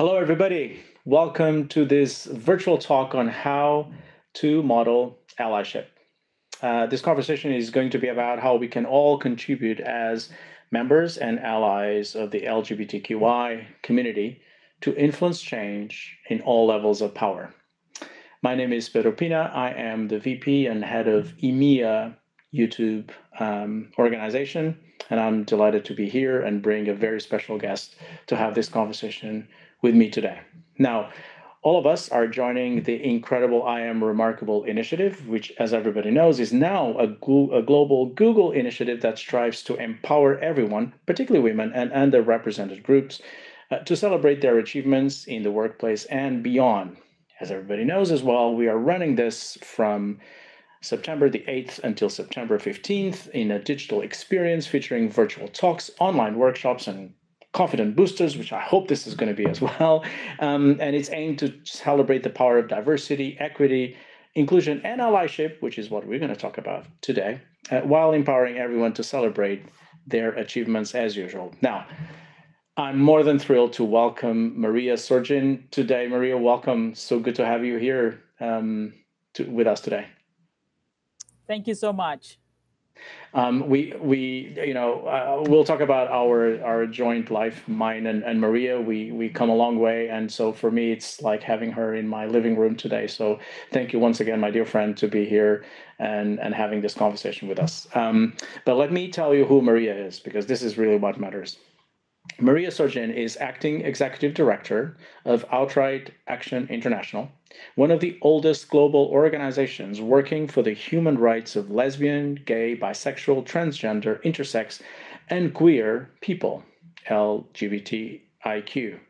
Hello, everybody. Welcome to this virtual talk on how to model allyship. This conversation is going to be about how we can all contribute as members and allies of the LGBTQI community to influence change in all levels of power. My name is Pedro Pina. I am the VP and head of EMEA YouTube organization, and I'm delighted to be here and bring a very special guest to have this conversation with me today. Now, all of us are joining the incredible I Am Remarkable initiative, which, as everybody knows, is now a global Google initiative that strives to empower everyone, particularly women and underrepresented groups, to celebrate their achievements in the workplace and beyond. As everybody knows as well, we are running this from September the 8th until September 15th in a digital experience featuring virtual talks, online workshops, and confident boosters, which I hope this is going to be as well. And it's aimed to celebrate the power of diversity, equity, inclusion, and allyship, which is what we're going to talk about today, while empowering everyone to celebrate their achievements as usual. Now, I'm more than thrilled to welcome Maria Sjödin today. Maria, welcome. So good to have you here with us today. Thank you so much. We'll talk about our joint life, mine and Maria. We come a long way, and so for me, it's like having her in my living room today. So thank you once again, my dear friend, to be here and having this conversation with us. But let me tell you who Maria is, because this is really what matters. Maria Sjödin is acting executive director of Outright Action International, one of the oldest global organizations working for the human rights of lesbian, gay, bisexual, transgender, intersex, and queer people, LGBTIQ.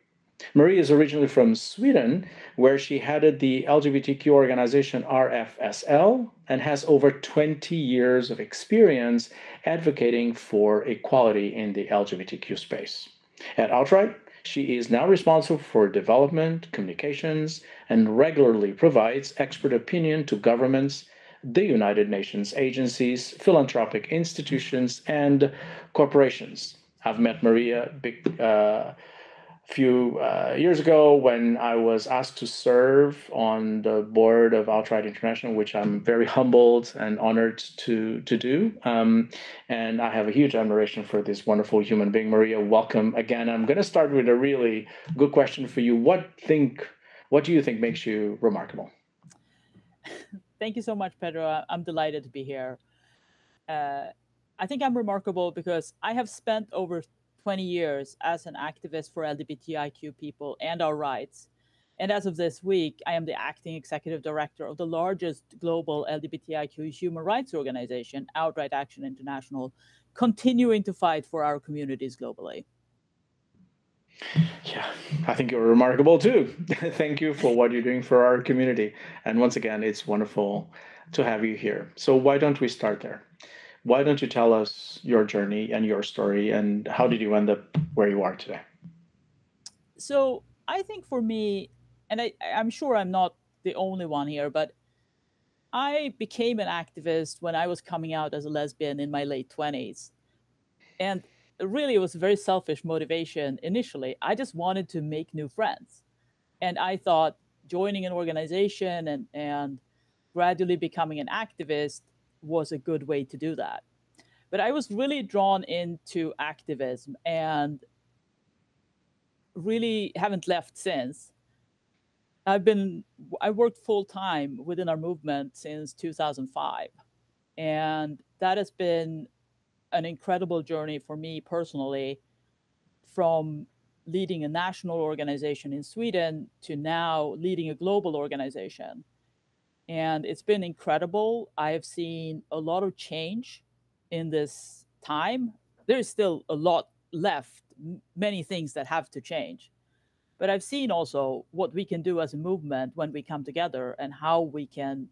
Maria is originally from Sweden, where she headed the LGBTQ organization RFSL and has over 20 years of experience advocating for equality in the LGBTQ space. At Outright, she is now responsible for development, communications, and regularly provides expert opinion to governments, the United Nations agencies, philanthropic institutions, and corporations. I've met Maria few years ago when I was asked to serve on the board of Outright International, which I'm very humbled and honored to do. And I have a huge admiration for this wonderful human being. Maria, welcome again. I'm going to start with a really good question for you. What do you think makes you remarkable? Thank you so much, Pedro. I'm delighted to be here. I think I'm remarkable because I have spent over 20 years as an activist for LGBTIQ people and our rights. And as of this week, I am the acting executive director of the largest global LGBTIQ human rights organization, Outright Action International, continuing to fight for our communities globally. Yeah, I think you're remarkable too. Thank you for what you're doing for our community. And once again, it's wonderful to have you here. So why don't we start there? Why don't you tell us your journey and your story, and how did you end up where you are today? So I think for me, and I'm sure I'm not the only one here, but I became an activist when I was coming out as a lesbian in my late 20s. And really, it was a very selfish motivation initially. I just wanted to make new friends. And I thought joining an organization and gradually becoming an activist was a good way to do that. But I was really drawn into activism and really haven't left since. I worked full time within our movement since 2005. And that has been an incredible journey for me personally, from leading a national organization in Sweden to now leading a global organization. And it's been incredible. I have seen a lot of change in this time. There's still a lot left, many things that have to change. But I've seen also what we can do as a movement when we come together and how we can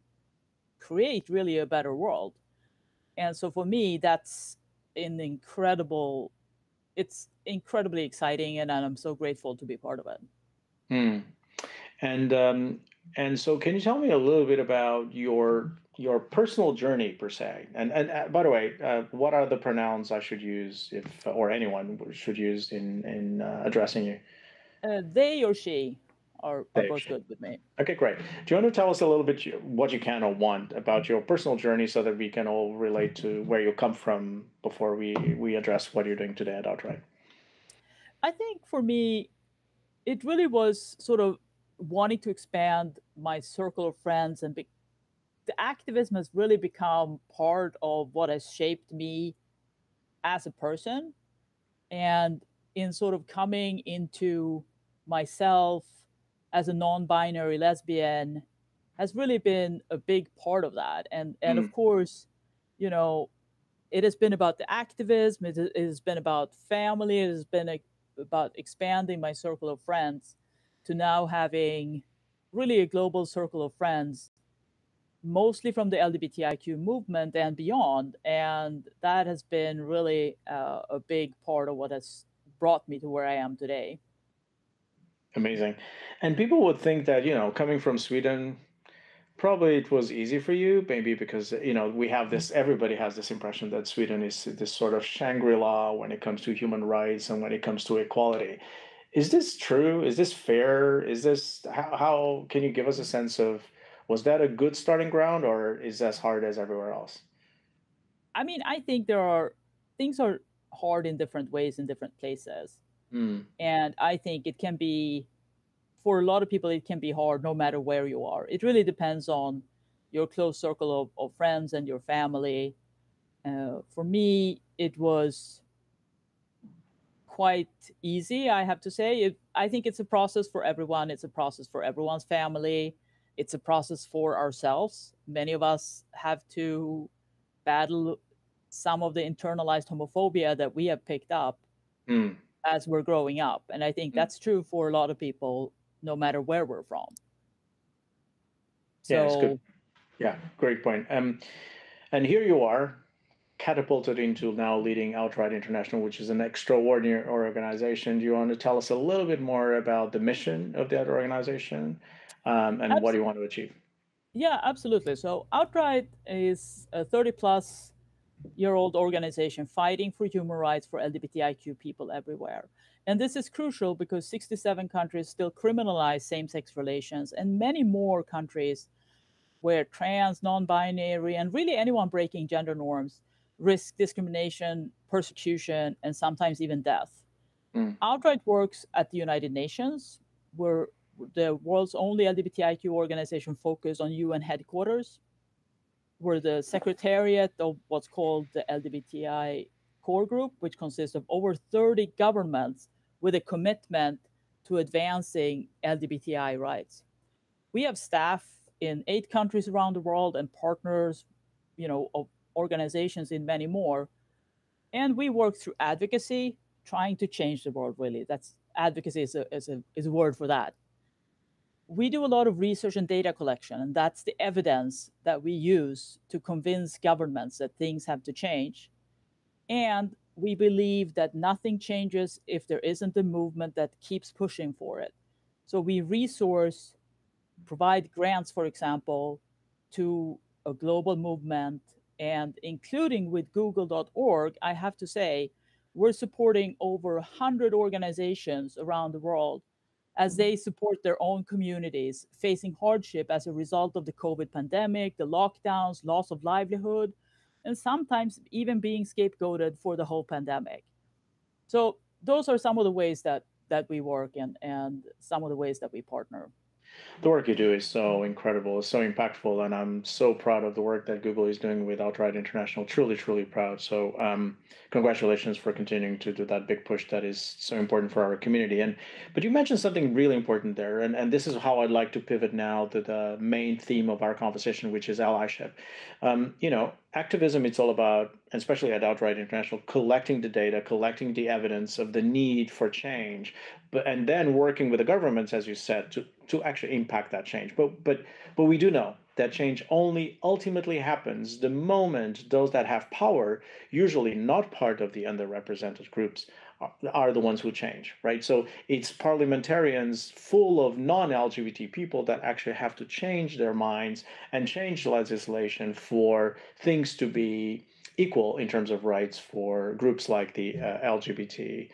create really a better world. And so for me, that's it's incredibly exciting, and I'm so grateful to be part of it. Hmm. And so, can you tell me a little bit about your personal journey per se? And by the way, what are the pronouns I should use, if or anyone should use in addressing you? They or she are They both actually. good with me. Okay, great. Do you want to tell us a little bit what you can or want about your personal journey so that we can all relate to where you come from before we address what you're doing today at Outright? I think for me, it really was sort of wanting to expand my circle of friends, and the activism has really become part of what has shaped me as a person. And in sort of coming into myself as a non-binary lesbian has really been a big part of that. And of Mm, course, you know, it has been about the activism, it has been about family, it has been about expanding my circle of friends to now having really a global circle of friends, mostly from the LGBTIQ movement and beyond. And that has been really a big part of what has brought me to where I am today. amazing. And people would think that, coming from Sweden, probably it was easy for you, maybe because, we have this, everybody has this impression that Sweden is this sort of Shangri-La when it comes to human rights and when it comes to equality. Is this true? Is this fair? Is this, how can you give us a sense of, was that a good starting ground or is as hard as everywhere else? I mean, I think things are hard in different ways in different places. Hmm. And I think it can be, for a lot of people, it can be hard no matter where you are. It really depends on your close circle of friends and your family. For me, it was quite easy, I have to say. I think it's a process for everyone. It's a process for everyone's family. It's a process for ourselves. Many of us have to battle some of the internalized homophobia that we have picked up Hmm. as we're growing up. And I think Hmm. that's true for a lot of people, no matter where we're from. Yeah, it's good. So, Yeah, great point. And here you are, catapulted into now leading Outright International, which is an extraordinary organization. Do you want to tell us a little bit more about the mission of that organization and what abs- do you want to achieve? yeah, absolutely. So, Outright is a 30 plus year old organization fighting for human rights for LGBTIQ people everywhere. And this is crucial because 67 countries still criminalize same sex relations, and many more countries where trans, non binary, and really anyone breaking gender norms risk discrimination, persecution, and sometimes even death. Mm, Outright works at the United Nations. We're the world's only LGBTIQ organization focused on UN headquarters. We're the secretariat of what's called the LGBTI core group, which consists of over 30 governments with a commitment to advancing LGBTI rights. We have staff in 8 countries around the world and partners, of organizations in many more. And we work through advocacy, trying to change the world. Really, that's advocacy is a word for that. We do a lot of research and data collection, and that's the evidence that we use to convince governments that things have to change. And we believe that nothing changes if there isn't a movement that keeps pushing for it. So we provide grants, for example, to a global movement. And including with google.org, I have to say, we're supporting over 100 organizations around the world as they support their own communities facing hardship as a result of the COVID pandemic, the lockdowns, loss of livelihood, and sometimes even being scapegoated for the whole pandemic. So those are some of the ways that we work, and some of the ways that we partner. the work you do is so incredible, it's so impactful, and I'm so proud of the work that Google is doing with Outright International. Truly, truly proud. So, congratulations for continuing to do that big push that is so important for our community. But you mentioned something really important there, and this is how I'd like to pivot now to the main theme of our conversation, which is allyship. Activism, it's all about, especially at Outright International, collecting the data, collecting the evidence of the need for change, and then working with the governments, as you said, to actually impact that change. But we do know that change only ultimately happens the moment those that have power, usually not part of the underrepresented groups, are the ones who change, right? So it's parliamentarians full of non-LGBT people that actually have to change their minds and change legislation for things to be equal in terms of rights for groups like the LGBT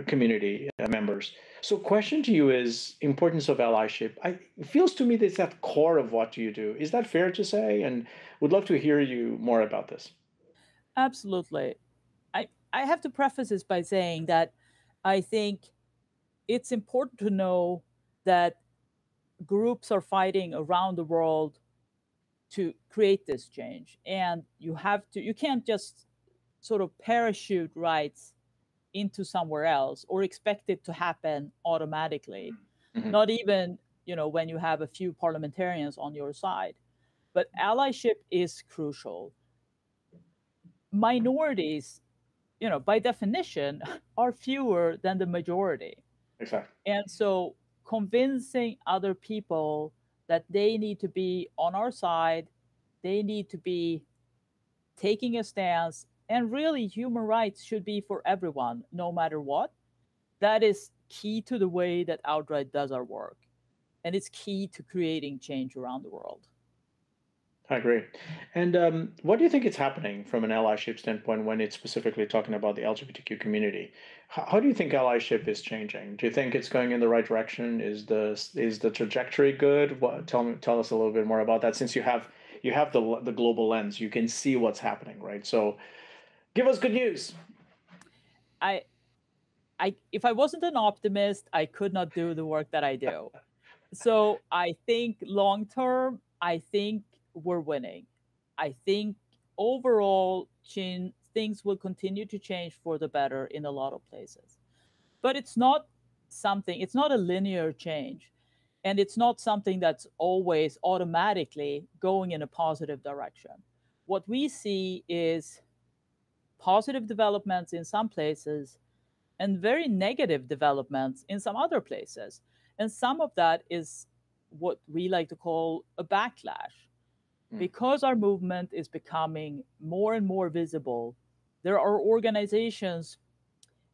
community members. So question to you is importance of allyship. It feels to me that it's at core of what you do. Is that fair to say? And would love to hear you more about this. Absolutely. I have to preface this by saying that I think it's important to know that groups are fighting around the world to create this change. And you can't just sort of parachute rights into somewhere else or expect it to happen automatically. Mm-hmm. Not even, when you have a few parliamentarians on your side. But allyship is crucial. Minorities, by definition, are fewer than the majority. Exactly. And so convincing other people that they need to be on our side, they need to be taking a stance, and really human rights should be for everyone, no matter what. That is key to the way that Outright does our work. And it's key to creating change around the world. I agree. And what do you think is happening from an allyship standpoint when it's specifically talking about the LGBTQ community? How do you think allyship is changing? Do you think it's going in the right direction? Is the trajectory good? Tell us a little bit more about that. Since you have the global lens, you can see what's happening, right? So, give us good news. If I wasn't an optimist, I could not do the work that I do. So I think long term, I think we're winning. I think overall, things will continue to change for the better in a lot of places. But it's not a linear change. And it's not something that's always automatically going in a positive direction. What we see is positive developments in some places and very negative developments in some other places. And some of that is what we like to call a backlash. Because our movement is becoming more and more visible, there are organizations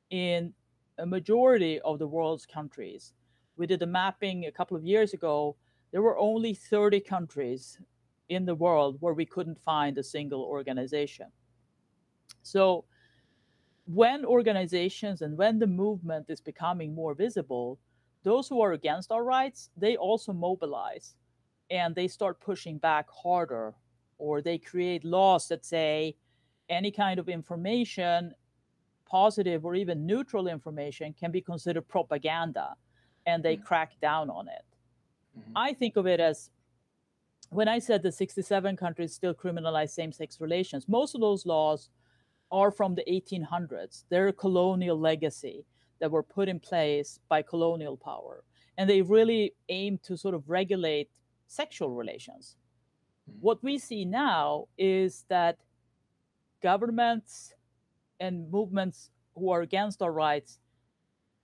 in a majority of the world's countries. We did a mapping a couple of years ago. There were only 30 countries in the world where we couldn't find a single organization. So when organizations and when the movement is becoming more visible, those who are against our rights, they also mobilize and they start pushing back harder, or they create laws that say any kind of information, positive or even neutral information, can be considered propaganda, and they crack down on it. I think of it as, when I said that 67 countries still criminalize same-sex relations, most of those laws are from the 1800s. They're a colonial legacy that were put in place by colonial power. And they really aim to sort of regulate sexual relations. What we see now is that governments and movements who are against our rights,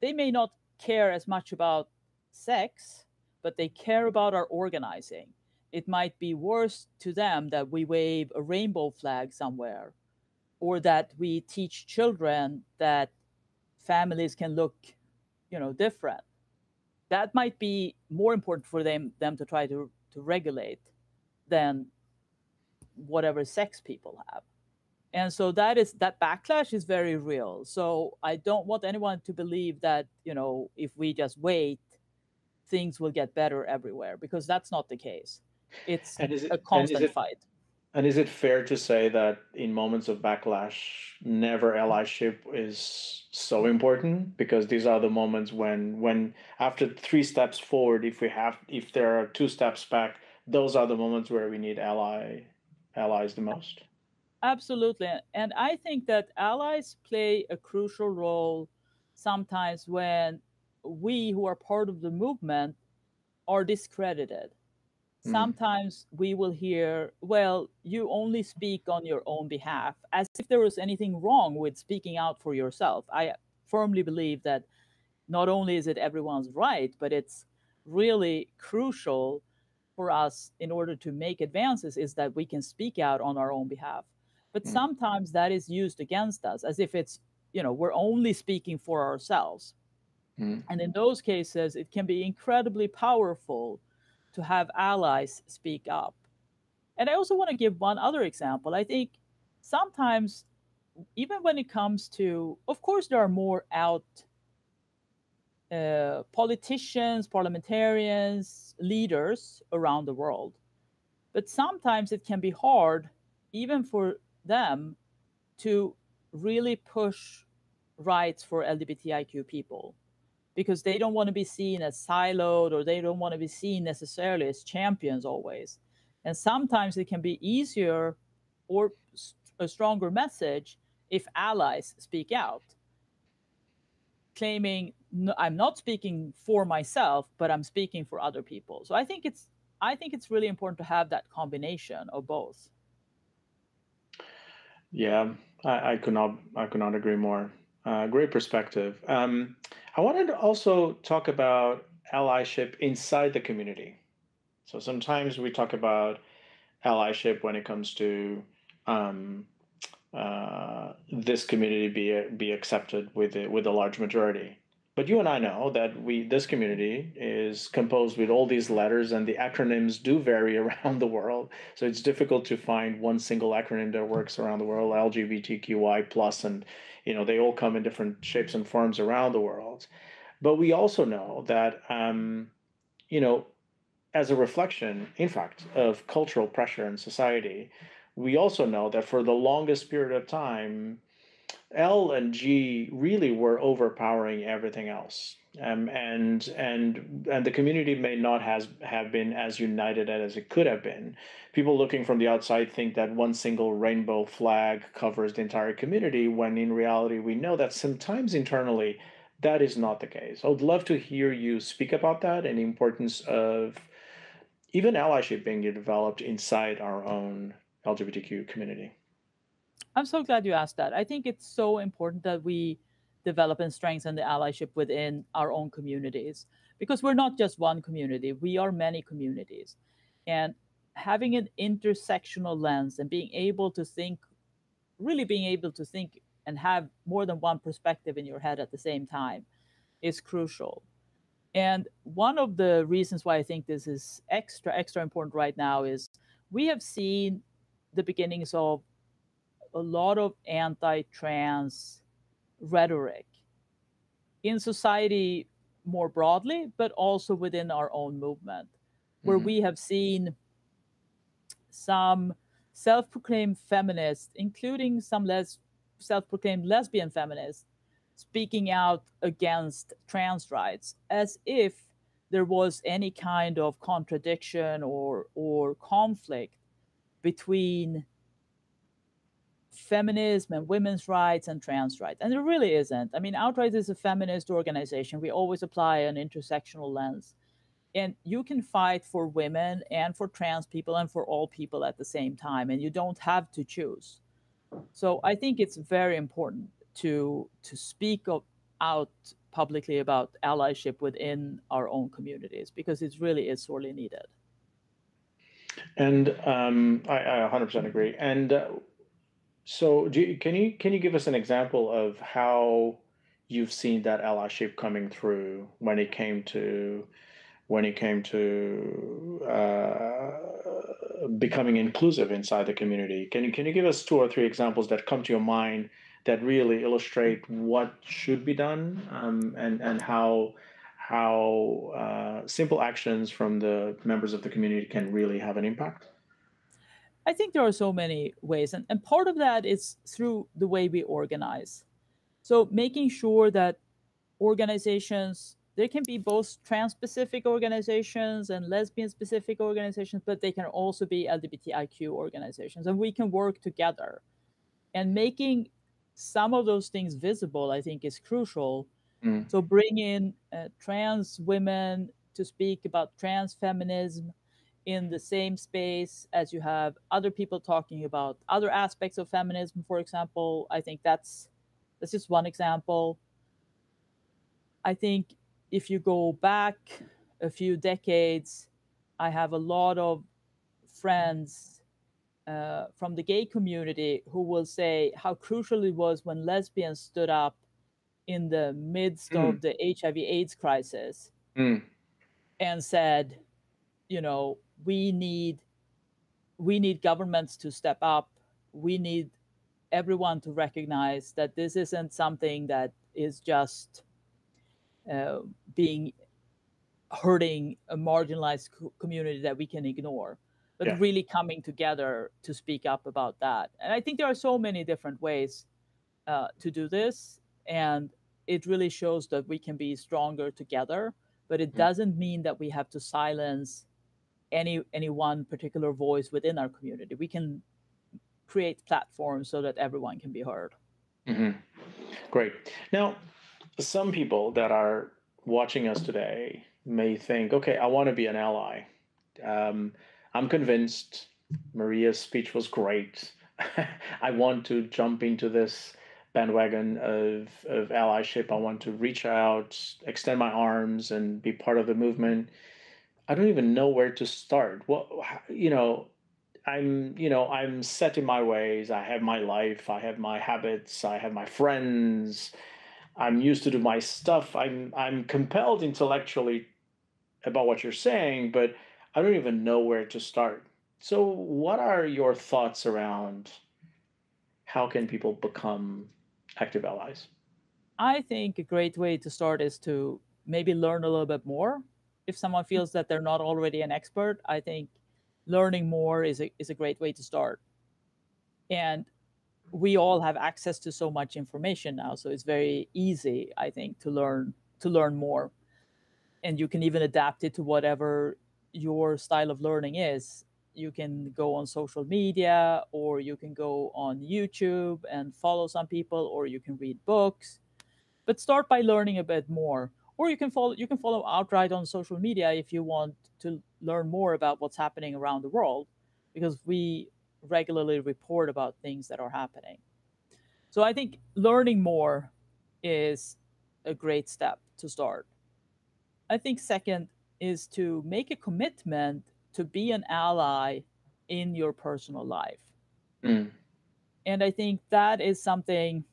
they may not care as much about sex, but they care about our organizing. It might be worse to them that we wave a rainbow flag somewhere, or that we teach children that families can look, different. That might be more important for them to try to regulate than whatever sex people have. And so that backlash is very real. So I don't want anyone to believe that, if we just wait, things will get better everywhere, because that's not the case. It's a constant fight. And is it fair to say that in moments of backlash, never allyship is so important? Because these are the moments when after 3 steps forward, if there are 2 steps back, those are the moments where we need allies the most. Absolutely. And I think that allies play a crucial role sometimes when we who are part of the movement are discredited. Sometimes we will hear, well, you only speak on your own behalf, as if there was anything wrong with speaking out for yourself. I firmly believe that not only is it everyone's right, but it's really crucial for us in order to make advances, is that we can speak out on our own behalf. But sometimes that is used against us as if it's, we're only speaking for ourselves. And in those cases, it can be incredibly powerful to have allies speak up. And I also want to give one other example. I think sometimes even when it comes to, of course, there are more out politicians, parliamentarians, leaders around the world. But sometimes it can be hard, even for them, to really push rights for LGBTIQ people because they don't want to be seen as siloed, or they don't want to be seen necessarily as champions always. And sometimes it can be easier or a stronger message if allies speak out, claiming, no, I'm not speaking for myself, but I'm speaking for other people. So I think it's really important to have that combination of both. Yeah, I could not agree more. Great perspective. I wanted to also talk about allyship inside the community. So sometimes we talk about allyship when it comes to this community be accepted with a large majority. But you and I know that this community is composed with all these letters, and the acronyms do vary around the world. So it's difficult to find one single acronym that works around the world. LGBTQI plus, and they all come in different shapes and forms around the world. But we also know that as a reflection, in fact, of cultural pressure in society, we also know that for the longest period of time, L and G really were overpowering everything else. And the community may not have been as united as it could have been. People looking from the outside think that one single rainbow flag covers the entire community, when in reality we know that sometimes internally that is not the case. I would love to hear you speak about that and the importance of even allyship being developed inside our own LGBTQ community. I'm so glad you asked that. I think it's so important that we develop and strengthen the allyship within our own communities, because we're not just one community, we are many communities. And having an intersectional lens and being able to think, really being able to think and have more than one perspective in your head at the same time is crucial. And one of the reasons why I think this is extra important right now is we have seen the beginnings of a lot of anti-trans rhetoric in society more broadly, but also within our own movement, where we have seen some self-proclaimed feminists, including some self-proclaimed lesbian feminists, speaking out against trans rights, as if there was any kind of contradiction or conflict between feminism and women's rights and trans rights. And there really isn't. I mean, Outright is a feminist organization. We always apply an intersectional lens. And you can fight for women and for trans people and for all people at the same time, and you don't have to choose. So I think it's very important to speak out publicly about allyship within our own communities, because it really is sorely needed. And I 100% agree. And so, can you give us an example of how you've seen that allyship coming through when it came to becoming inclusive inside the community? Can you give us 2 or 3 examples that come to your mind that really illustrate what should be done, and how simple actions from the members of the community can really have an impact? I think there are so many ways, and part of that is through the way we organize. So making sure that organizations, there can be both trans-specific organizations and lesbian-specific organizations, but they can also be LGBTIQ organizations, and we can work together. And making some of those things visible, I think, is crucial. So bring in trans women to speak about trans feminism in the same space as you have other people talking about other aspects of feminism, for example. I think that's just one example. I think if you go back a few decades, I have a lot of friends from the gay community who will say how crucial it was when lesbians stood up in the midst of the HIV/AIDS crisis and said, we need governments to step up. We need everyone to recognize that this isn't something that is just being hurting a marginalized community that we can ignore, but Yeah. really coming together to speak up about that. And I think there are so many different ways to do this, and it really shows that we can be stronger together. But it doesn't mean that we have to silence any one particular voice within our community. We can create platforms so that everyone can be heard. Mm-hmm. Great. Now, some people that are watching us today may think, okay, I want to be an ally. I'm convinced Maria's speech was great. I want to jump into this bandwagon of allyship. I want to reach out, extend my arms, and be part of the movement. I don't even know where to start. Well, I'm set in my ways. I have my life. I have my habits. I have my friends. I'm used to do my stuff. I'm compelled intellectually about what you're saying, but I don't even know where to start. So, what are your thoughts around how can people become active allies? I think a great way to start is to maybe learn a little bit more. If someone feels that they're not already an expert, I think learning more is a great way to start. And we all have access to so much information now, so it's very easy, I think, to learn more. And you can even adapt it to whatever your style of learning is. You can go on social media, or you can go on YouTube and follow some people, or you can read books. But start by learning a bit more. Or you can follow outright on social media if you want to learn more about what's happening around the world, because we regularly report about things that are happening. So I think learning more is a great step to start. I think second is to make a commitment to be an ally in your personal life. Mm. And I think that is something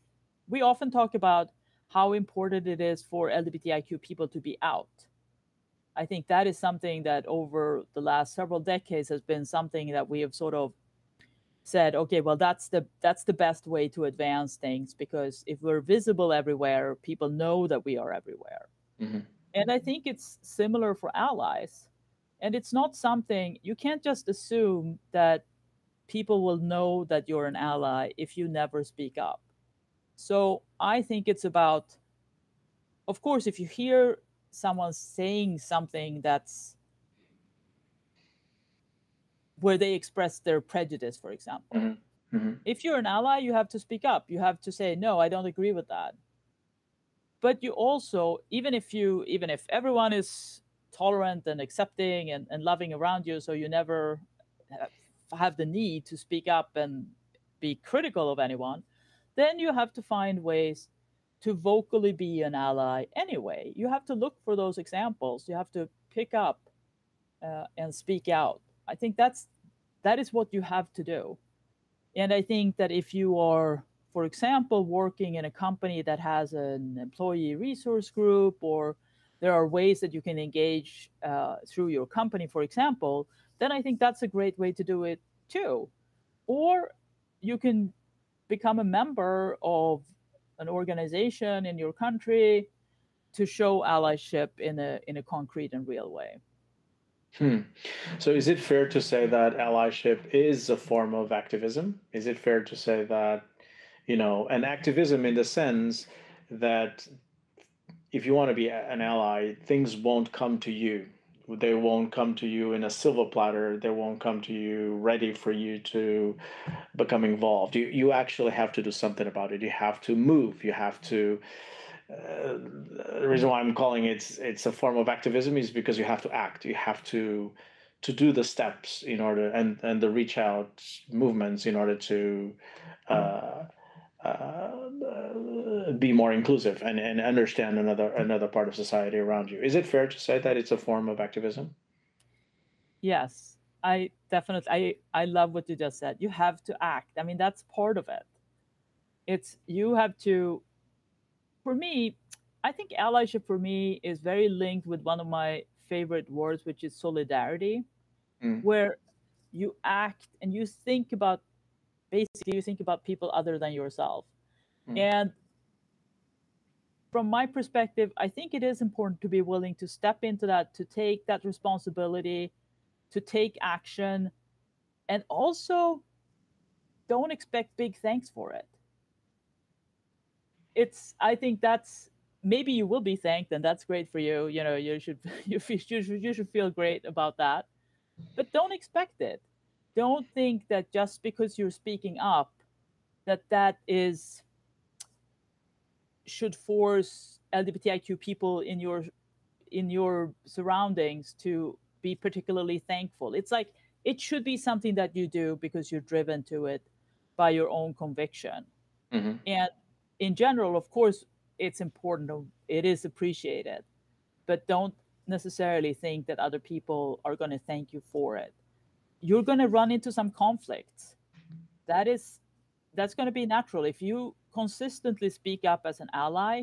we often talk about, how important it is for LGBTIQ people to be out. I think that is something that over the last several decades has been something that we have sort of said, okay, well, that's the best way to advance things, because if we're visible everywhere, people know that we are everywhere. Mm-hmm. And I think it's similar for allies. And it's not something you can't just assume that people will know that you're an ally if you never speak up. So I think it's about, of course, if you hear someone saying something that's where they express their prejudice, for example, Mm-hmm. Mm-hmm. if you're an ally, you have to speak up. You have to say, no, I don't agree with that. But you also, even if everyone is tolerant and accepting and loving around you, so you never have the need to speak up and be critical of anyone, then you have to find ways to vocally be an ally anyway. You have to look for those examples. You have to pick up and speak out. I think that is what you have to do. And I think that if you are, for example, working in a company that has an employee resource group, or there are ways that you can engage through your company, for example, then I think that's a great way to do it too. Or you can become a member of an organization in your country to show allyship in a concrete and real way. Hmm. So, is it fair to say that allyship is a form of activism? Is it fair to say that, an activism in the sense that if you want to be an ally, things won't come to you. They won't come to you in a silver platter. They won't come to you ready for you to become involved. You actually have to do something about it. You have to move. You have to. The reason why I'm calling it's a form of activism is because you have to act. You have to do the steps in order and the reach out movements in order to uh, be more inclusive and understand another part of society around you. Is it fair to say that it's a form of activism? Yes, I definitely I love what you just said. You have to act. I mean, that's part of it. It's you have to, for me, I think allyship for me is very linked with one of my favorite words, which is solidarity, Mm. where you act and you think about basically you think about people other than yourself. And from my perspective, I think it is important to be willing to step into that, to take that responsibility, to take action, and also don't expect big thanks for it. I think that's, maybe you will be thanked, and that's great for you. You know, you should you should feel great about that, but don't expect it. Don't think that just because you're speaking up, that is should force LGBTIQ people in your surroundings to be particularly thankful. It's like, it should be something that you do because you're driven to it by your own conviction. Mm-hmm. And in general, of course, it's important, it is appreciated, but don't necessarily think that other people are going to thank you for it. You're going to run into some conflicts. That's going to be natural. If you consistently speak up as an ally,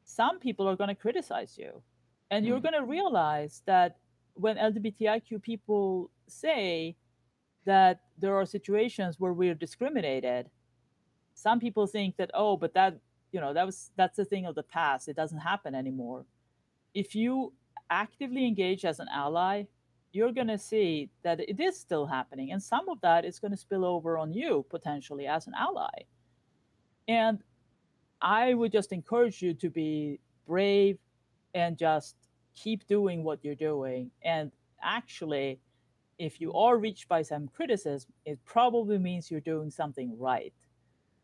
some people are going to criticize you. And you're going to realize that when LGBTIQ people say that there are situations where we're discriminated, some people think that, oh, but that, you know, that's a thing of the past. It doesn't happen anymore. If you actively engage as an ally, you're going to see that it is still happening. And some of that is going to spill over on you potentially as an ally. And I would just encourage you to be brave and just keep doing what you're doing. And actually, if you are reached by some criticism, it probably means you're doing something right,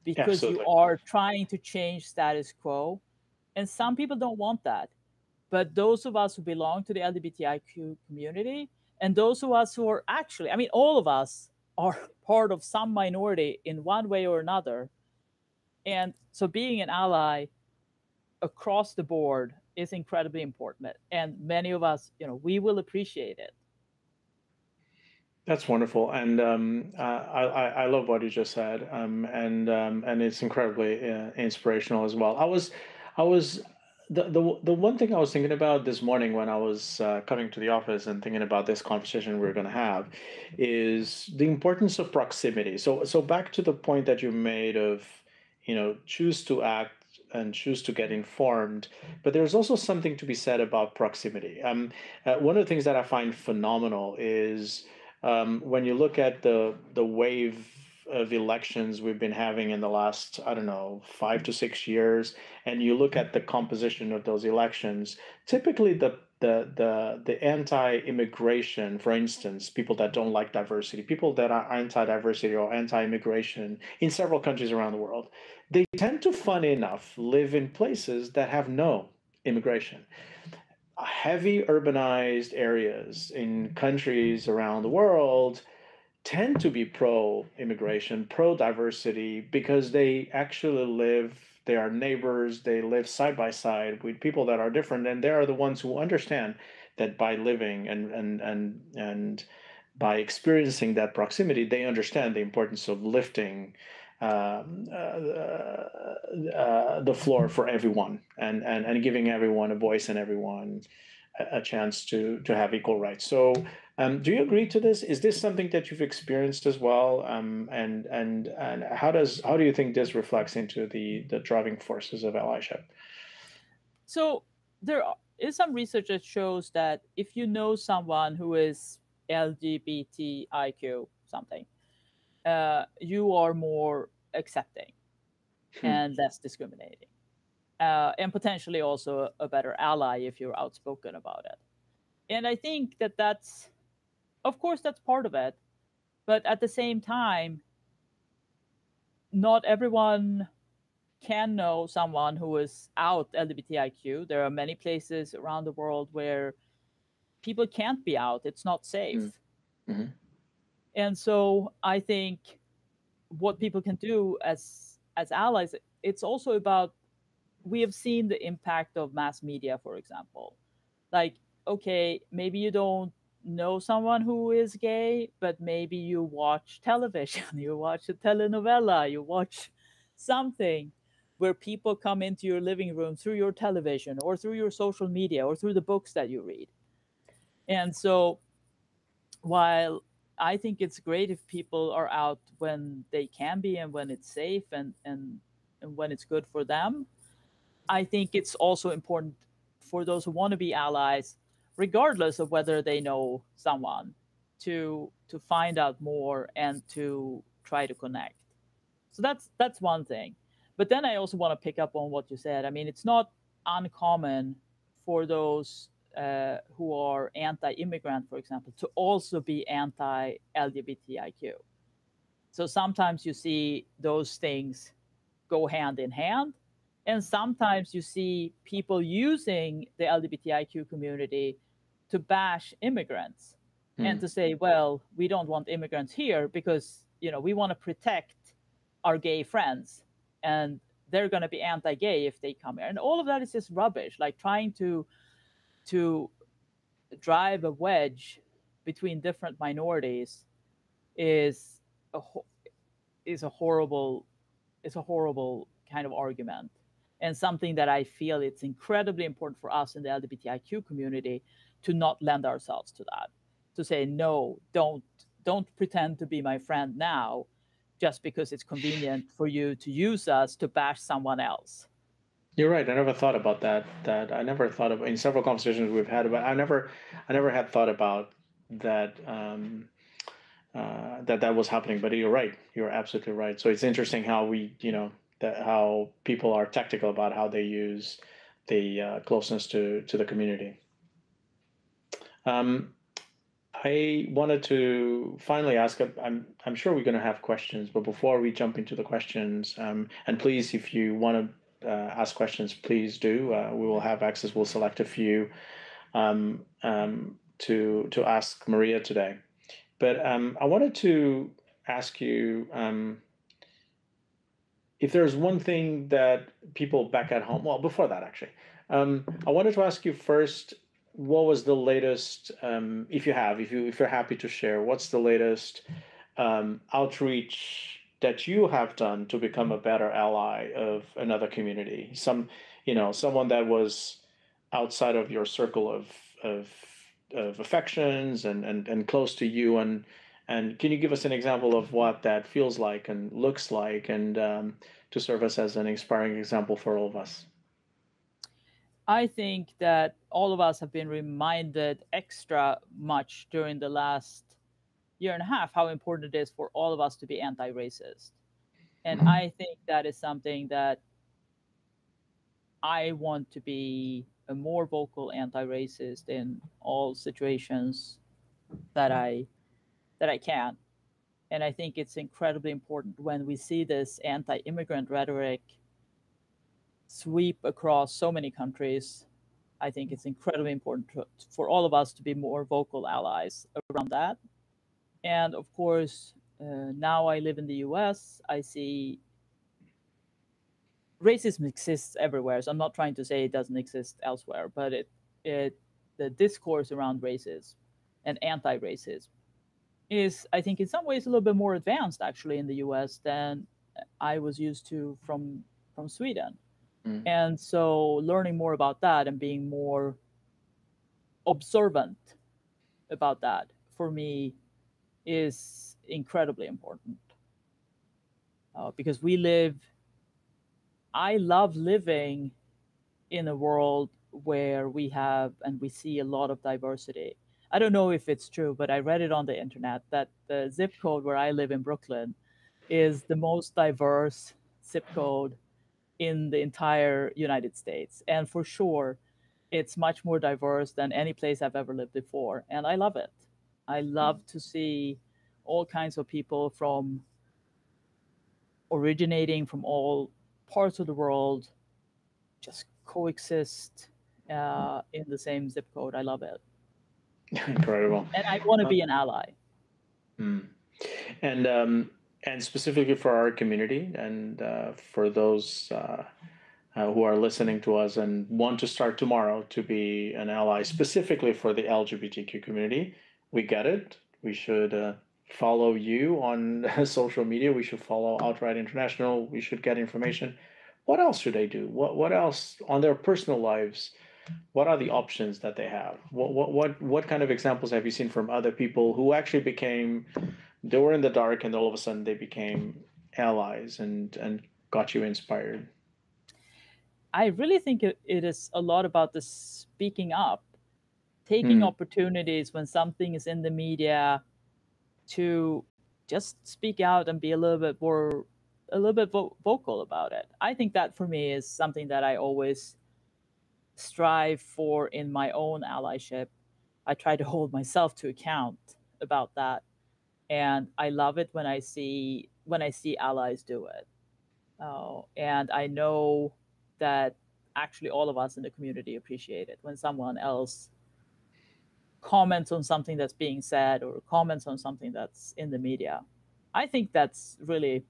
because Absolutely. you are trying to change status quo. And some people don't want that. But those of us who belong to the LGBTIQ community, and those of us who are actually, I mean, all of us are part of some minority in one way or another. And so being an ally across the board is incredibly important. And many of us, you know, we will appreciate it. That's wonderful, and I love what you just said, and it's incredibly inspirational as well. I was the one thing I was thinking about this morning when I was coming to the office and thinking about this conversation we're going to have is the importance of proximity. So back to the point that you made of, you know, choose to act and choose to get informed, but there's also something to be said about proximity. One of the things that I find phenomenal is when you look at the wave of elections we've been having in the last, I don't know, 5 to 6 years, and you look at the composition of those elections, typically the anti-immigration, for instance, people that don't like diversity, people that are anti-diversity or anti-immigration in several countries around the world, they tend to, funny enough, live in places that have no immigration. Heavy urbanized areas in countries around the world tend to be pro immigration, pro diversity, because they actually live, they are neighbors, they live side by side with people that are different, and they are the ones who understand that by living and by experiencing that proximity, they understand the importance of lifting the floor for everyone, and giving everyone a voice and everyone a chance to have equal rights. So, do you agree to this? Is this something that you've experienced as well? And how do you think this reflects into the driving forces of allyship? So there is some research that shows that if you know someone who is LGBTIQ something, you are more accepting and less discriminating, and potentially also a better ally if you're outspoken about it. And I think that that's, of course, that's part of it, but at the same time, not everyone can know someone who is out LGBTIQ. There are many places around the world where people can't be out; it's not safe. Mm-hmm. And so I think what people can do as allies, it's also about, we have seen the impact of mass media, for example. Like, okay, maybe you don't know someone who is gay, but maybe you watch television, you watch a telenovela, you watch something where people come into your living room through your television or through your social media or through the books that you read. And so while I think it's great if people are out when they can be and when it's safe and when it's good for them. I think it's also important for those who want to be allies, regardless of whether they know someone, to find out more and to try to connect. So that's one thing. But then I also want to pick up on what you said. I mean, it's not uncommon for those who are anti-immigrant, for example, to also be anti-LGBTIQ. So sometimes you see those things go hand in hand, and sometimes you see people using the LGBTIQ community to bash immigrants and to say, well, we don't want immigrants here because, you know, we want to protect our gay friends and they're going to be anti-gay if they come here. And all of that is just rubbish, like trying to drive a wedge between different minorities is a horrible kind of argument, and something that I feel it's incredibly important for us in the LGBTIQ community to not lend ourselves to that, to say, no, don't pretend to be my friend now just because it's convenient for you to use us to bash someone else. You're right. I never thought about that. I never thought about, in several conversations we've had about. I never had thought about that. That was happening. But you're right. You're absolutely right. So it's interesting how we, how people are tactical about how they use the closeness to the community. I wanted to finally ask. I'm sure we're going to have questions, but before we jump into the questions, and please, if you want to ask questions, please do. We will have access. We'll select a few to ask Maria today. But I wanted to ask you if there's one thing that people back at home. Well, before that, actually, I wanted to ask you first. What was the latest? If you're happy to share, what's the latest outreach that you have done to become a better ally of another community? Someone that was outside of your circle of affections and close to you, and can you give us an example of what that feels like and looks like, and to serve us as an inspiring example for all of us? I think that all of us have been reminded extra much during the last year and a half how important it is for all of us to be anti-racist. And I think that is something that I want to be a more vocal anti-racist in all situations that I can. And I think it's incredibly important when we see this anti-immigrant rhetoric sweep across so many countries. I think it's incredibly important for all of us to be more vocal allies around that. And of course, now I live in the US, I see racism exists everywhere. So I'm not trying to say it doesn't exist elsewhere, but the discourse around racism and anti-racism is, I think, in some ways a little bit more advanced actually in the US than I was used to from Sweden. And so learning more about that and being more observant about that for me is incredibly important. Because I love living in a world where we have and we see a lot of diversity. I don't know if it's true, but I read it on the internet that the zip code where I live in Brooklyn is the most diverse zip code in the entire United States. And for sure, it's much more diverse than any place I've ever lived before. And I love it. I love to see all kinds of people from originating from all parts of the world just coexist in the same zip code. I love it. Incredible. And I want to be an ally. And specifically for our community, and for those who are listening to us and want to start tomorrow to be an ally, specifically for the LGBTQ community, we get it. We should follow you on social media. We should follow Outright International. We should get information. What else should they do? What else on their personal lives? what are the options that they have? What kind of examples have you seen from other people who actually they were in the dark and all of a sudden they became allies and got you inspired? I really think it is a lot about the speaking up, taking opportunities when something is in the media to just speak out and be a little bit vocal about it. I think that for me is something that I always strive for in my own allyship. I try to hold myself to account about that, and I love it when I see allies do it. And I know that actually all of us in the community appreciate it when someone else comments on something that's being said or comments on something that's in the media. I think that's really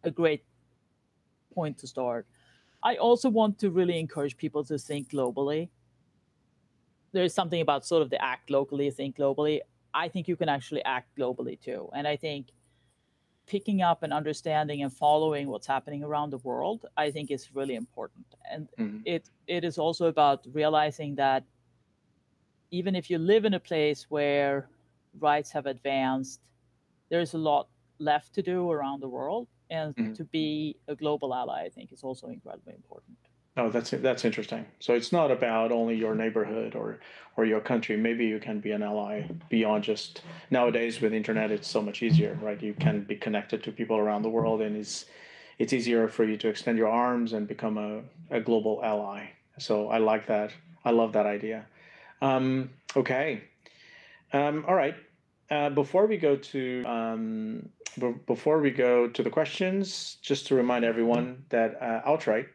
a great point to start. I also want to really encourage people to think globally. There's something about sort of the act locally, think globally. I think you can actually act globally too. And I think picking up and understanding and following what's happening around the world, I think is really important. And it is also about realizing that even if you live in a place where rights have advanced, there's a lot left to do around the world. And to be a global ally, I think, is also incredibly important. Oh, that's interesting. So it's not about only your neighborhood or your country. Maybe you can be an ally beyond just nowadays with internet. It's so much easier, right? You can be connected to people around the world, and it's easier for you to extend your arms and become a global ally. So I like that. I love that idea. Okay. All right. Before we go to the questions, just to remind everyone that Outright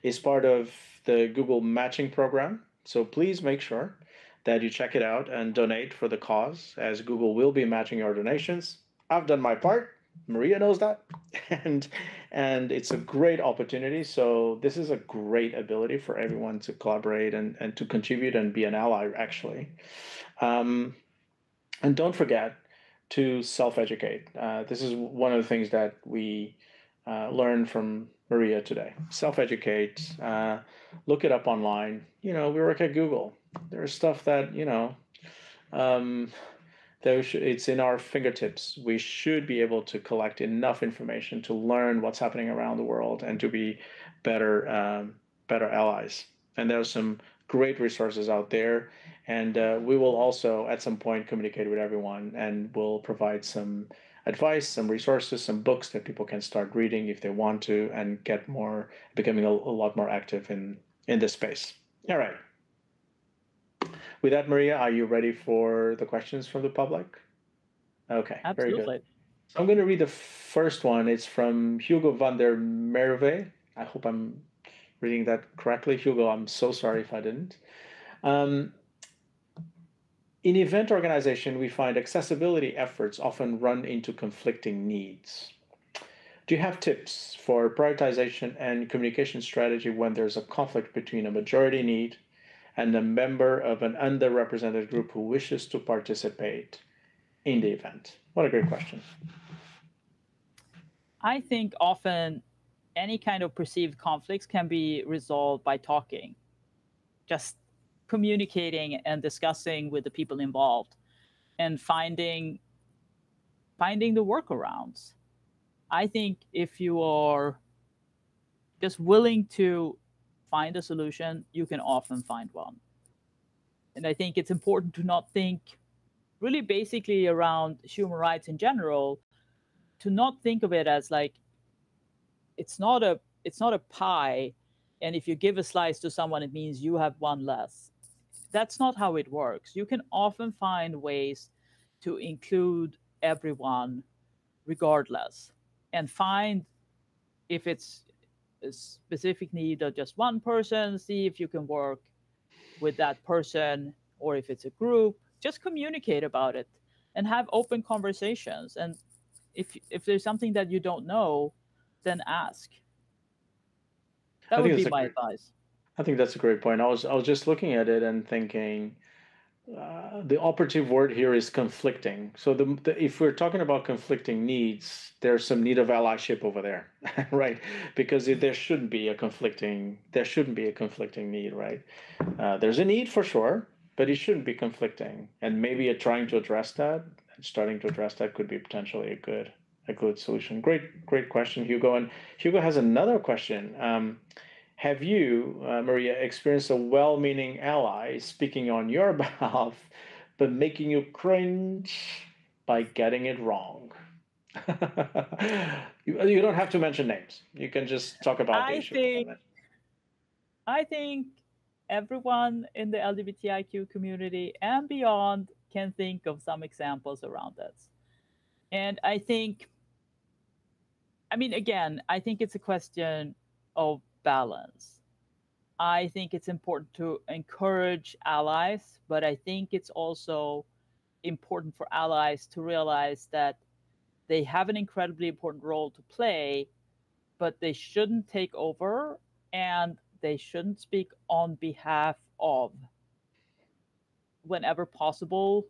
is part of the Google matching program. So please make sure that you check it out and donate for the cause, as Google will be matching your donations. I've done my part. Maria knows that, and it's a great opportunity. So this is a great ability for everyone to collaborate and to contribute and be an ally, actually. And don't forget to self-educate. This is one of the things that we learned from Maria today. Self-educate, look it up online. We work at Google. There's stuff that, it's in our fingertips. We should be able to collect enough information to learn what's happening around the world and to be better allies. And there's some great resources out there. And we will also, at some point, communicate with everyone, and we'll provide some advice, some resources, some books that people can start reading if they want to, and becoming a lot more active in this space. All right. With that, Maria, are you ready for the questions from the public? Okay, Absolutely. Very good. So I'm going to read the first one. It's from Hugo van der Merwe. I hope I'm reading that correctly. Hugo, I'm so sorry if I didn't. In event organization, we find accessibility efforts often run into conflicting needs. Do you have tips for prioritization and communication strategy when there's a conflict between a majority need and a member of an underrepresented group who wishes to participate in the event? What a great question. I think often any kind of perceived conflicts can be resolved by talking. Just communicating and discussing with the people involved and finding the workarounds. I think if you are just willing to find a solution, you can often find one. And I think it's important to not think really basically around human rights in general, to not think of it as like it's not a pie, and if you give a slice to someone, it means you have one less. That's not how it works. You can often find ways to include everyone regardless, and find if it's a specific need of just one person, see if you can work with that person, or if it's a group, just communicate about it and have open conversations. And if there's something that you don't know, then ask. That would be my advice. I think that's a great point. I was just looking at it and thinking, the operative word here is conflicting. So if we're talking about conflicting needs, there's some need of allyship over there, right? Because there shouldn't be a conflicting need, right? There's a need for sure, but it shouldn't be conflicting. And maybe trying to address that, starting to address that could be potentially a good solution. Great question, Hugo. And Hugo has another question. Have you, Maria, experienced a well-meaning ally speaking on your behalf, but making you cringe by getting it wrong? You don't have to mention names. You can just talk about the issue. I think everyone in the LGBTIQ community and beyond can think of some examples around this. And I think, again, I think it's a question of balance. I think it's important to encourage allies, but I think it's also important for allies to realize that they have an incredibly important role to play, but they shouldn't take over and they shouldn't speak on behalf of. Whenever possible,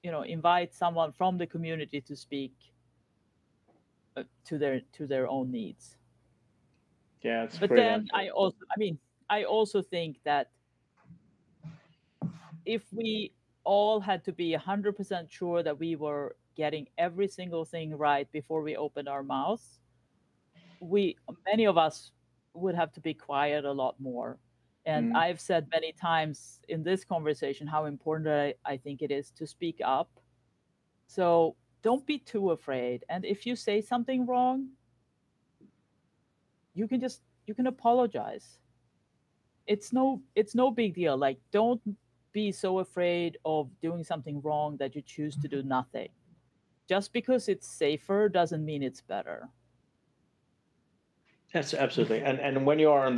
invite someone from the community to speak to their own needs. Yeah, it's but then answer. I also think that if we all had to be 100% sure that we were getting every single thing right before we opened our mouths, many of us would have to be quiet a lot more. And I've said many times in this conversation how important I think it is to speak up. So don't be too afraid. And if you say something wrong, you can apologize. It's no big deal. Like, don't be so afraid of doing something wrong that you choose to do nothing. Just because it's safer doesn't mean it's better. Yes, absolutely. And when you are on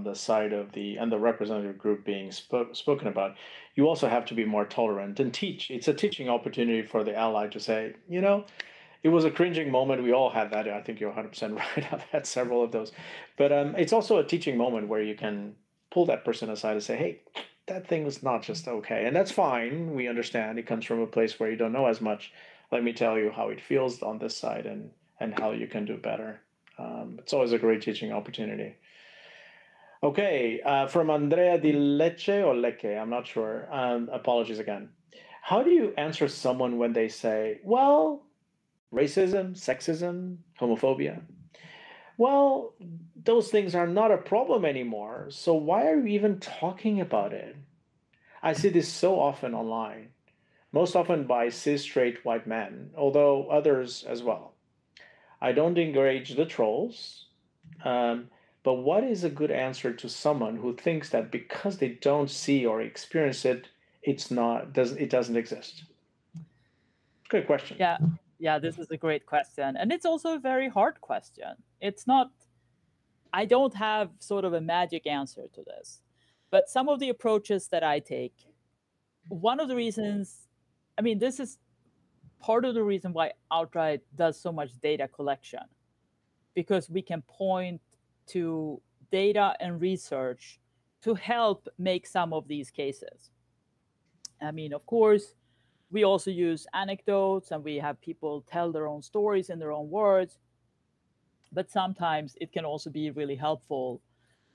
the side of the underrepresented group being spoken about, you also have to be more tolerant and teach. It's a teaching opportunity for the ally to say, it was a cringing moment. We all had that. I think you're 100% right. I've had several of those. But it's also a teaching moment where you can pull that person aside and say, hey, that thing was not just okay. And that's fine. We understand it comes from a place where you don't know as much. Let me tell you how it feels on this side and how you can do better. It's always a great teaching opportunity. Okay, from Andrea Di Lecce or Lecce, I'm not sure. Apologies again. How do you answer someone when they say, well, racism, sexism, homophobia? Well, those things are not a problem anymore, so why are you even talking about it? I see this so often online, most often by cis straight white men, although others as well. I don't engage the trolls, but what is a good answer to someone who thinks that because they don't see or experience it, it doesn't exist? Good question. Yeah, this is a great question. And it's also a very hard question. I don't have sort of a magic answer to this. But some of the approaches that I take, one of the reasons, this is part of the reason why Outright does so much data collection, because we can point to data and research to help make some of these cases. Of course, we also use anecdotes and we have people tell their own stories in their own words. But sometimes it can also be really helpful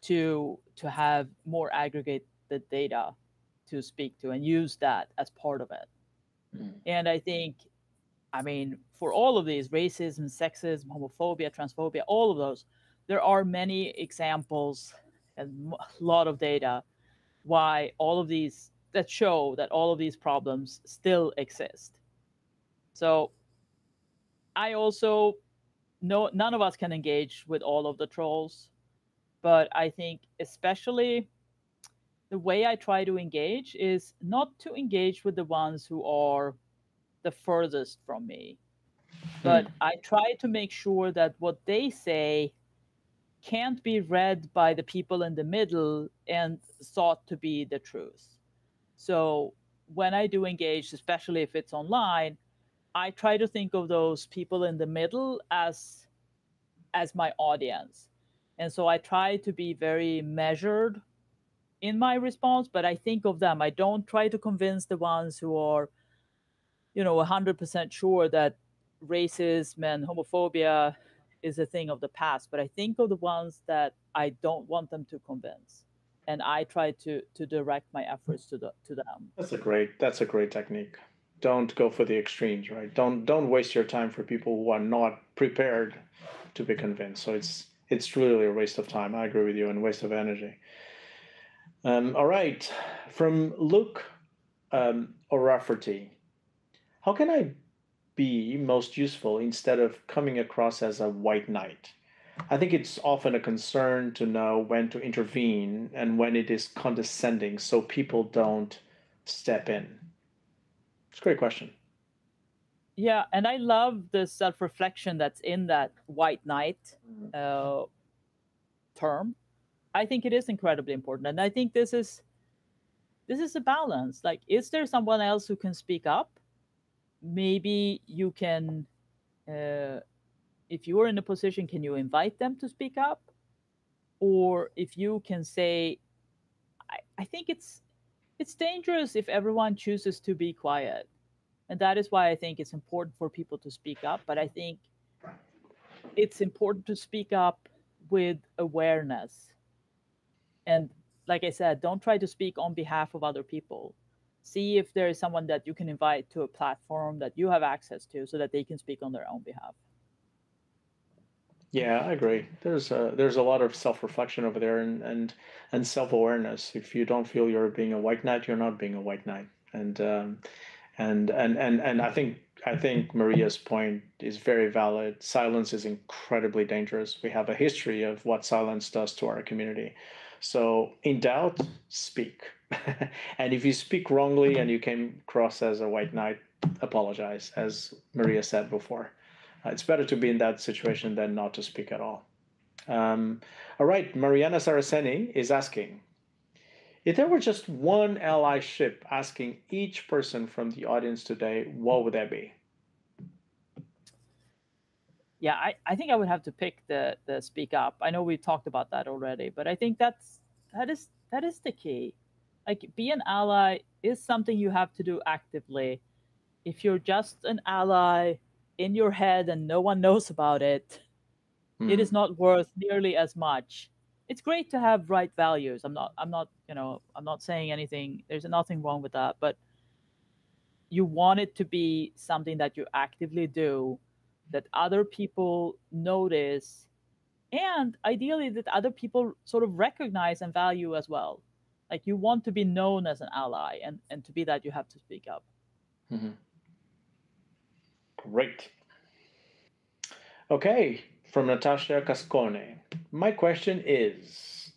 to have more aggregated data to speak to and use that as part of it. And I think, for all of these, racism, sexism, homophobia, transphobia, all of those, there are many examples and a lot of data why all of these that show that all of these problems still exist. So I also know none of us can engage with all of the trolls, but I think especially the way I try to engage is not to engage with the ones who are the furthest from me. But I try to make sure that what they say can't be read by the people in the middle and thought to be the truth. So when I do engage, especially if it's online, I try to think of those people in the middle as my audience. And so I try to be very measured in my response, but I think of them. I don't try to convince the ones who are, 100% sure that racism and homophobia is a thing of the past, but I think of the ones that I don't want them to convince, and I try to direct my efforts to them. That's a great technique. Don't go for the extremes, right? Don't waste your time for people who are not prepared to be convinced. So it's really a waste of time. I agree with you, and waste of energy. All right, from Luke O'Rafferty, how can I be most useful instead of coming across as a white knight? I think it's often a concern to know when to intervene and when it is condescending so people don't step in. It's a great question. Yeah, and I love the self-reflection that's in that white knight term. I think it is incredibly important, and I think this is a balance. Like, is there someone else who can speak up? Maybe you can, if you are in a position, can you invite them to speak up? Or if you can say, I think it's dangerous if everyone chooses to be quiet. And that is why I think it's important for people to speak up. But I think it's important to speak up with awareness. And like I said, don't try to speak on behalf of other people. See if there is someone that you can invite to a platform that you have access to so that they can speak on their own behalf. Yeah, I agree. There's a lot of self-reflection over there and self-awareness. If you don't feel you're being a white knight, you're not being a white knight. And I think Maria's point is very valid. Silence is incredibly dangerous. We have a history of what silence does to our community. So in doubt, speak. And if you speak wrongly and you came across as a white knight, apologize, as Maria said before. It's better to be in that situation than not to speak at all. All right, Mariana Saraceni is asking, if there were just one allyship asking each person from the audience today, what would that be? Yeah, I think I would have to pick the speak up. I know we talked about that already, but I think that is the key. Like, be an ally is something you have to do actively. If you're just an ally in your head and no one knows about it, it is not worth nearly as much. It's great to have right values. I'm not saying anything. There's nothing wrong with that, but you want it to be something that you actively do, that other people notice, and ideally that other people sort of recognize and value as well. Like, you want to be known as an ally, and to be that, you have to speak up. Mm-hmm. Great. Okay, from Natasha Cascone. My question is,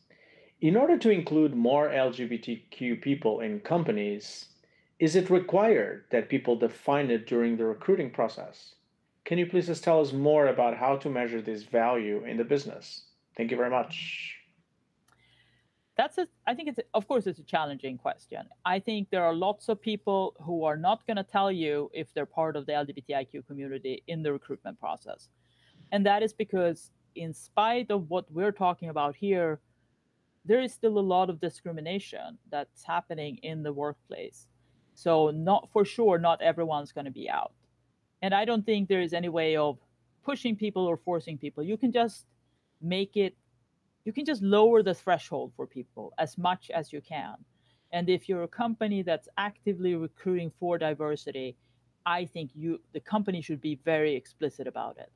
in order to include more LGBTQ people in companies, is it required that people define it during the recruiting process? Can you please just tell us more about how to measure this value in the business? Thank you very much. I think of course, it's a challenging question. I think there are lots of people who are not going to tell you if they're part of the LGBTIQ community in the recruitment process. And that is because, in spite of what we're talking about here, there is still a lot of discrimination that's happening in the workplace. So not everyone's going to be out. And I don't think there is any way of pushing people or forcing people. You can just lower the threshold for people as much as you can. And if you're a company that's actively recruiting for diversity, I think the company should be very explicit about it.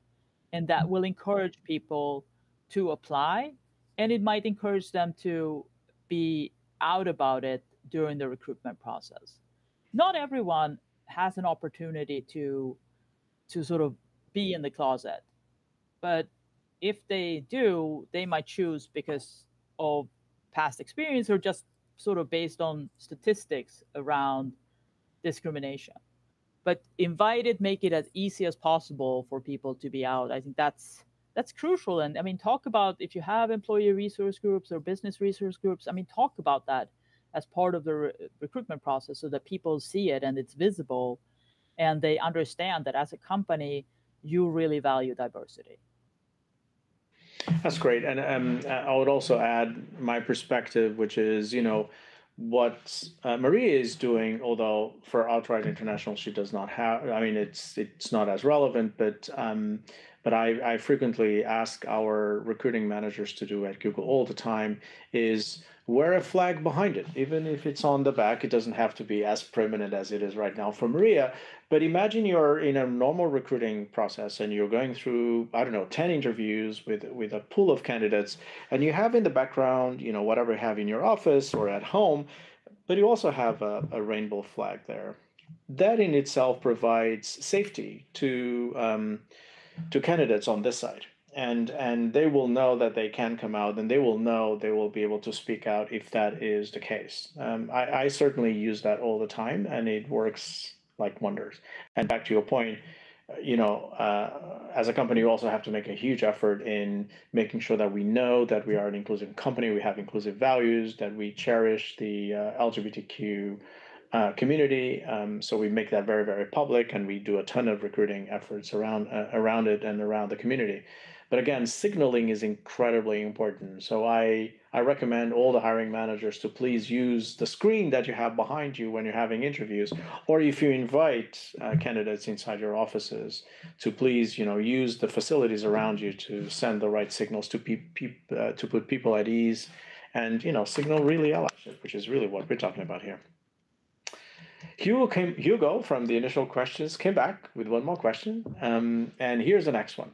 And that will encourage people to apply, and it might encourage them to be out about it during the recruitment process. Not everyone has an opportunity to sort of be in the closet, but if they do, they might choose because of past experience or just sort of based on statistics around discrimination. But invite it, make it as easy as possible for people to be out. I think that's crucial. And I mean, talk about, if you have employee resource groups or business resource groups, I mean, talk about that as part of the recruitment process so that people see it and it's visible and they understand that as a company, you really value diversity. That's great. And I would also add my perspective, which is, what Maria is doing, although for Outright International, she does not have, I mean, it's not as relevant, but I frequently ask our recruiting managers to do at Google all the time is wear a flag behind it. Even if it's on the back, it doesn't have to be as prominent as it is right now for Maria. But imagine you're in a normal recruiting process and you're going through, I don't know, 10 interviews with a pool of candidates, and you have in the background, whatever you have in your office or at home, but you also have a rainbow flag there. That in itself provides safety to candidates on this side. And they will know that they can come out, and they will know they will be able to speak out if that is the case. I certainly use that all the time, and it works like wonders. And back to your point, as a company, we also have to make a huge effort in making sure that we know that we are an inclusive company, we have inclusive values, that we cherish the LGBTQ community. So we make that very, very public, and we do a ton of recruiting efforts around it and around the community. But again, signaling is incredibly important. So I recommend all the hiring managers to please use the screen that you have behind you when you're having interviews, or if you invite candidates inside your offices, to please use the facilities around you to send the right signals to to put people at ease, and signal really allyship, which is really what we're talking about here. Hugo from the initial questions came back with one more question, and here's the next one.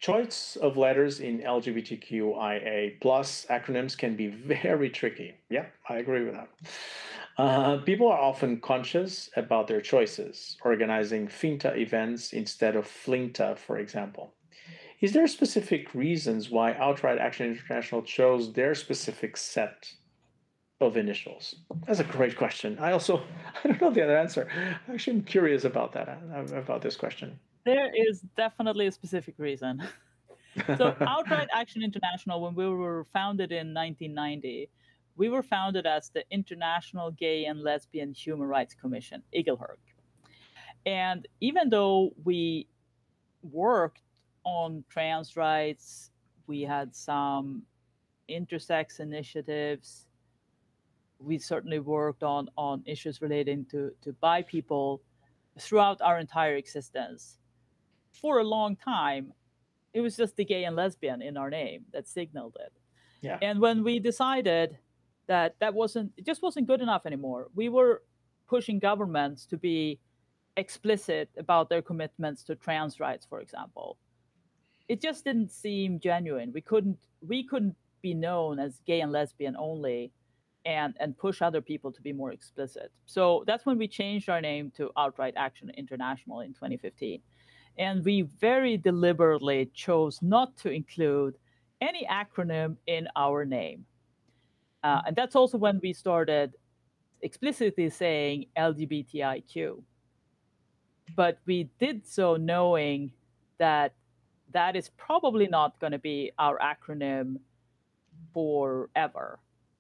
Choice of letters in LGBTQIA+ acronyms can be very tricky. Yeah, I agree with that. People are often conscious about their choices, organizing FINTA events instead of FLINTA, for example. Is there specific reasons why Outright Action International chose their specific set of initials? That's a great question. I don't know the other answer. Actually, I'm curious about that, about this question. There is definitely a specific reason. So Outright Action International, when we were founded in 1990, we were founded as the International Gay and Lesbian Human Rights Commission, IGLHRC. And even though we worked on trans rights, we had some intersex initiatives, we certainly worked on issues relating to bi people throughout our entire existence. For a long time, it was just the gay and lesbian in our name that signaled it. Yeah. And when we decided that it just wasn't good enough anymore, we were pushing governments to be explicit about their commitments to trans rights, for example. It just didn't seem genuine. We couldn't be known as gay and lesbian only and push other people to be more explicit. So that's when we changed our name to Outright Action International in 2015. And we very deliberately chose not to include any acronym in our name. And that's also when we started explicitly saying LGBTIQ. But we did so knowing that that is probably not going to be our acronym forever,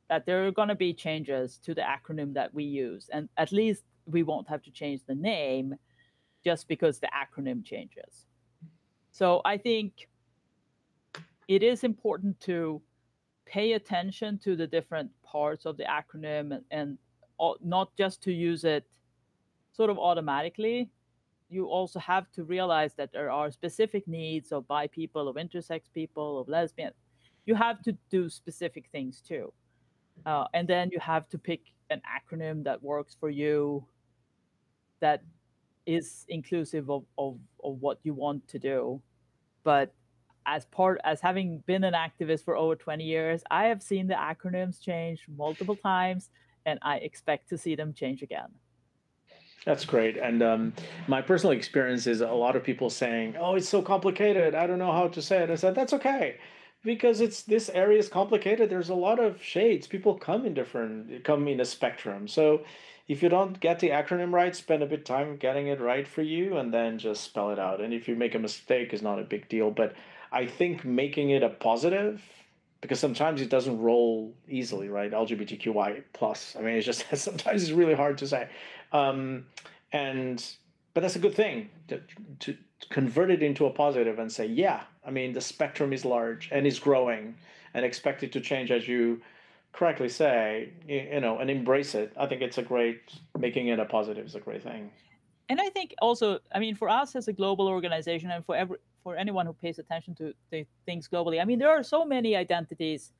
that there are going to be changes to the acronym that we use. And at least we won't have to change the name just because the acronym changes. So I think it is important to pay attention to the different parts of the acronym and not just to use it sort of automatically. You also have to realize that there are specific needs of bi people, of intersex people, of lesbian. You have to do specific things too. And then you have to pick an acronym that works for you, that is inclusive of what you want to do. But as having been an activist for over 20 years, I have seen the acronyms change multiple times, and I expect to see them change again. That's great. And my personal experience is a lot of people saying, "Oh, it's so complicated. I don't know how to say it." I said, "That's okay, because this area is complicated. There's a lot of shades. People come in a spectrum. So if you don't get the acronym right, spend a bit of time getting it right for you, and then just spell it out. And if you make a mistake, it's not a big deal. But I think making it a positive, because sometimes it doesn't roll easily, right? LGBTQI+. I mean, it's just sometimes it's really hard to say. And but that's a good thing to convert it into a positive and say, yeah, I mean, the spectrum is large and is growing and expect it to change, as you correctly say, and embrace it. I think making it a positive is a great thing. And I think also, I mean, for us as a global organization, and for anyone who pays attention to the things globally, I mean, there are so many identities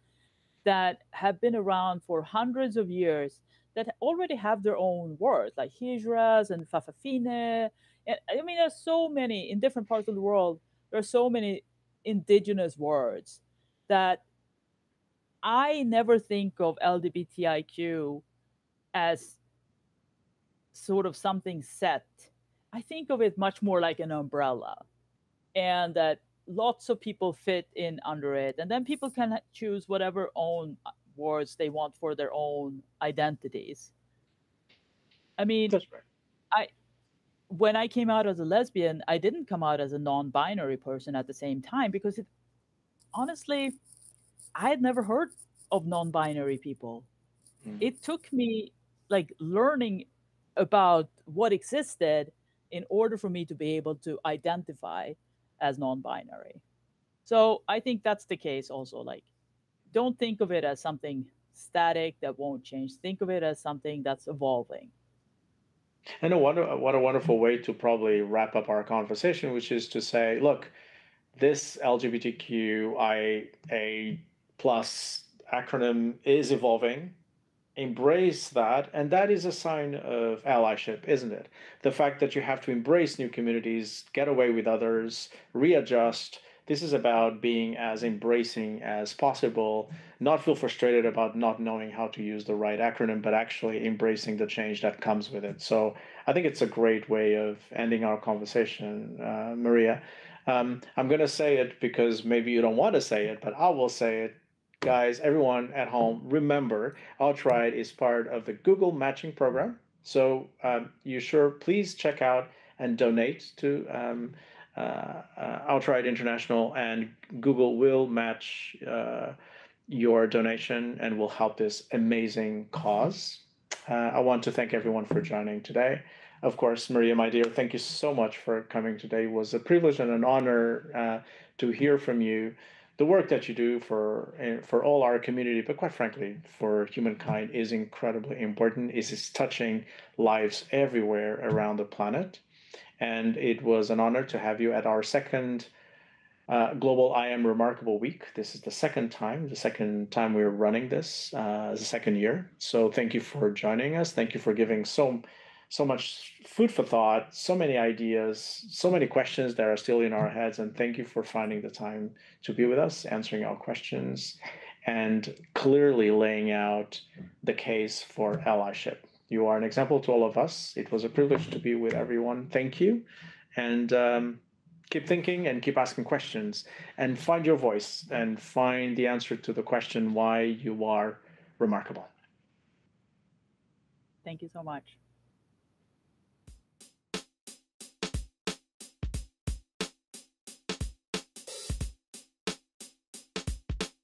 that have been around for hundreds of years that already have their own words, like hijras and fafafine. And I mean, there's so many in different parts of the world. There are so many indigenous words that I never think of LGBTIQ as sort of something set. I think of it much more like an umbrella, and that lots of people fit in under it, and then people can choose whatever own words they want for their own identities. I mean, That's right. I when I came out as a lesbian, I didn't come out as a non-binary person at the same time, because honestly, I had never heard of non-binary people. It took me like learning about what existed in order for me to be able to identify as non-binary. So I think that's the case also. Like, don't think of it as something static that won't change. Think of it as something that's evolving. And what a wonderful way to probably wrap up our conversation, which is to say, look, this LGBTQIA plus acronym is evolving. Embrace that, and that is a sign of allyship, isn't it? The fact that you have to embrace new communities, get away with others, readjust. This is about being as embracing as possible, not feel frustrated about not knowing how to use the right acronym, but actually embracing the change that comes with it. So I think it's a great way of ending our conversation, Maria. I'm going to say it because maybe you don't want to say it, but I will say it. Guys, everyone at home, remember, Outright is part of the Google Matching Program. So please check out and donate to Outright International, and Google will match your donation and will help this amazing cause. I want to thank everyone for joining today. Of course, Maria, my dear, thank you so much for coming today. It was a privilege and an honor to hear from you. The work that you do for all our community, but quite frankly, for humankind, is incredibly important. It is touching lives everywhere around the planet. And it was an honor to have you at our second Global I Am Remarkable Week. This is the second time we're running this, the second year. So thank you for joining us. Thank you for giving so much food for thought, so many ideas, so many questions that are still in our heads. And thank you for finding the time to be with us, answering our questions, and clearly laying out the case for allyship. You are an example to all of us. It was a privilege to be with everyone. Thank you. And keep thinking and keep asking questions, and find your voice and find the answer to the question why you are remarkable. Thank you so much.